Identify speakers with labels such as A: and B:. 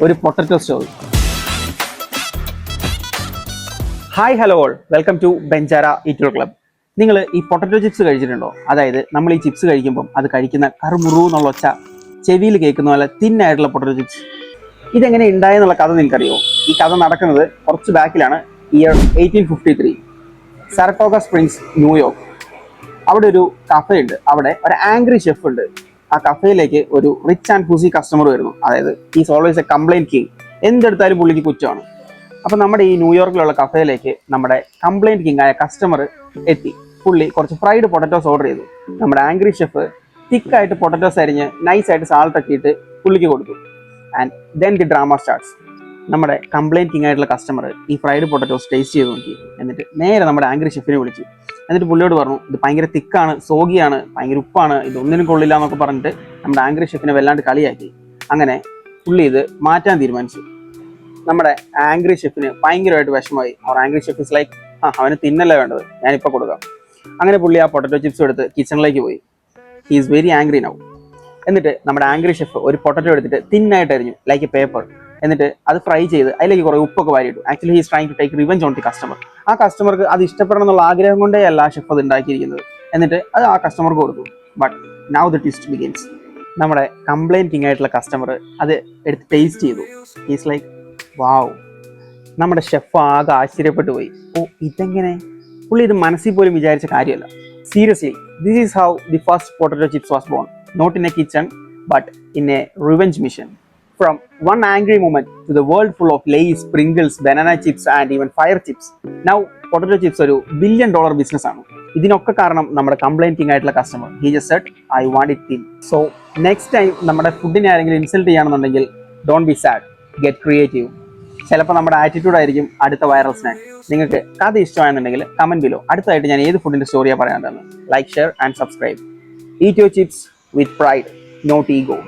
A: ഒരു potato story. Hi hello all, welcome to ബെഞ്ചാര eater club. നിങ്ങൾ ഈ പൊട്ടറ്റോ ചിപ്സ് കഴിച്ചിട്ടുണ്ടോ? അതായത് നമ്മൾ ഈ ചിപ്സ് കഴിക്കുമ്പം അത് കഴിക്കുന്ന കറുമുറു എന്നുള്ള ഒച്ച ചെവിയിൽ കേൾക്കുന്ന പോലെ തിന്നായിട്ടുള്ള പൊട്ടറ്റോ ചിപ്സ്. ഇതെങ്ങനെ ഉണ്ടായെന്നുള്ള കഥ നിങ്ങൾക്കറിയോ? ഈ കഥ നടക്കുന്നത് കുറച്ച് ബാക്കിലാണ്. Year 1853, Saratoga Springs, New York. അവിടെ ഒരു കഫേ ഉണ്ട്. അവിടെ ഒരു ആംഗ്രി ഷെഫ് ഉണ്ട്. ആ കഫേയിലേക്ക് ഒരു റിച്ച് ആൻഡ് ഫുസി കസ്റ്റമർ വരുന്നു. അതായത് is always a complaint king. എന്തെടുത്താലും പുള്ളിക്ക് കുറ്റമാണ്. അപ്പം നമ്മുടെ ഈ ന്യൂയോർക്കിലുള്ള കഫേയിലേക്ക് നമ്മുടെ കംപ്ലൈൻറ്റ് കിങ് ആയ കസ്റ്റമർ എത്തി. പുള്ളി കുറച്ച് ഫ്രൈഡ് പൊട്ടറ്റോസ് ഓർഡർ ചെയ്തു. നമ്മുടെ ആംഗ്രി ഷെഫ് തിക്കായിട്ട് പൊട്ടറ്റോസ് അരിഞ്ഞ് നൈസായിട്ട് സാൾട്ട് ഒക്കെ ഇട്ട് പുള്ളിക്ക് കൊടുത്തു. And then the drama starts. നമ്മുടെ കംപ്ലൈൻറ്റ് കിങ് ആയിട്ടുള്ള കസ്റ്റമർ ഈ ഫ്രൈഡ് പൊട്ടറ്റോസ് ടേസ്റ്റ് ചെയ്ത് നോക്കി. എന്നിട്ട് നേരെ നമ്മുടെ ആംഗ്രി ഷെഫിനെ വിളിച്ചു. എന്നിട്ട് പുള്ളിയോട് പറഞ്ഞു, ഇത് ഭയങ്കര തിക്കാണ്, സോഗിയാണ്, ഭയങ്കര ഉപ്പാണ്, ഇതൊന്നിനും കൊള്ളില്ല എന്നൊക്കെ പറഞ്ഞിട്ട് നമ്മുടെ ആംഗ്രി ഷെഫിനെ വല്ലാണ്ട് കളിയാക്കി. അങ്ങനെ പുള്ളി ഇത് മാറ്റാൻ തീരുമാനിച്ചു. നമ്മുടെ ആംഗ്രി ഷെഫിന് ഭയങ്കരമായിട്ട് വിഷമമായി. അവർ ആംഗ്രി ഷെഫ് ഇസ് ലൈക്ക്, അവന് തിന്നല്ലേ വേണ്ടത്, ഞാനിപ്പോൾ കൊടുക്കാം. അങ്ങനെ പുള്ളി ആ പൊട്ടറ്റോ ചിപ്സ് എടുത്ത് കിച്ചണിലേക്ക് പോയി. He is very angry now. എന്നിട്ട് നമ്മുടെ ആംഗ്രി ഷെഫ് ഒരു പൊട്ടറ്റോ എടുത്തിട്ട് തിന്നായിട്ട് അരിഞ്ഞു ലൈക്ക് എ പേപ്പർ. എന്നിട്ട് അത് ഫ്രൈ ചെയ്ത് അതിലേക്ക് കുറേ ഉപ്പൊക്കെ വാരിയിട്ടു. Actually he is trying to take revenge on the customer. ആ കസ്റ്റമർക്ക് അത് ഇഷ്ടപ്പെടണം എന്നുള്ള ആഗ്രഹം കൊണ്ടേ അല്ല ആ ഷെഫ് അത് ഉണ്ടാക്കിയിരിക്കുന്നത്. എന്നിട്ട് അത് ആ കസ്റ്റമർക്ക് കൊടുത്തു. But now the twist begins. നമ്മുടെ കംപ്ലൈൻറ്റ് കിങ് ആയിട്ടുള്ള കസ്റ്റമർ അത് എടുത്ത് ടേസ്റ്റ് ചെയ്തു. ഈസ് ലൈക്ക്, വാവ്. നമ്മുടെ ഷെഫ് ആകെ ആശ്ചര്യപ്പെട്ടു പോയി. ഓ, ഇതെങ്ങനെ? പുള്ളി ഇത് മനസ്സിൽ പോലും വിചാരിച്ച കാര്യമല്ല. Seriously, this is how the first potato chips was born. Not in a kitchen, but in a revenge mission. From one angry moment to the world full of Lay's, Pringles, banana chips and even fire chips. Now potato chips ഒരു $1 billion business ആണ്. ഇതിനൊക്കെ കാരണം നമ്മുടെ complaint king ആയിട്ടുള്ള customer. He just said, I want it thin. So next time നമ്മുടെ ഫുഡിനെ ആരെങ്കിലും insult ചെയ്യുകയാണെന്നുണ്ടെങ്കിൽ don't be sad, get creative. ചിലപ്പോൾ നമ്മുടെ ആറ്റിറ്റ്യൂഡ് ആയിരിക്കും അടുത്ത വൈറൽ സ്നാക്ക്. നിങ്ങൾക്ക് കഥ ഇഷ്ടമായെന്നുണ്ടെങ്കിൽ കമൻറ്റ് ബിലോ. അടുത്തായിട്ട് ഞാൻ ഏത് ഫുഡിൻ്റെ സ്റ്റോറിയാണ് പറയാനുണ്ടെന്ന്. Like, share and subscribe. Eat your chips with pride, not ego.